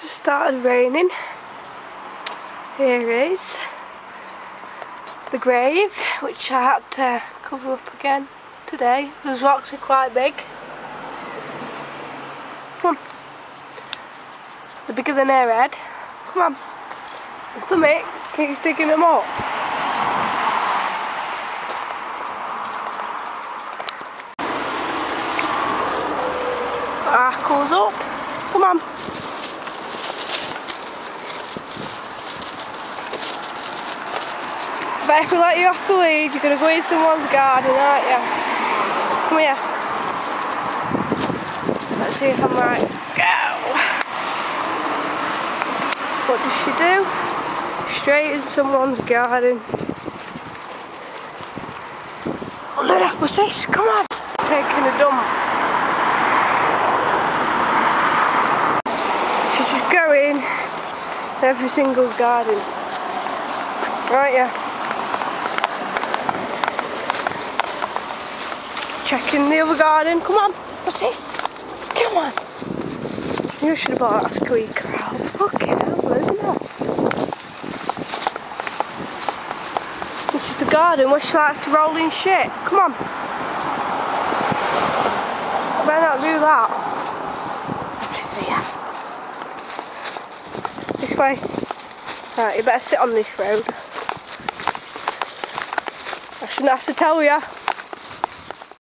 just started raining. Here is the grave, which I had to cover up again today. Those rocks are quite big. Come on. They're bigger than her head. Come on. There's something keeps digging them up. Comes up. Come on. But if we let you off the lead, you're going to go in someone's garden, aren't you? Come here. Let's see if I'm right. Go! What does she do? Straight in someone's garden. Oh, look, what's this? Come on! Taking a dump. She's just going in every single garden. Right, yeah. Checking the other garden. Come on. What's this? Come on. You should have bought that squeaker out. Fucking hell, isn't it? This is the garden where she likes to roll in shit. Come on. I better not do that. She's here. This way. Right, you better sit on this road. I shouldn't have to tell you.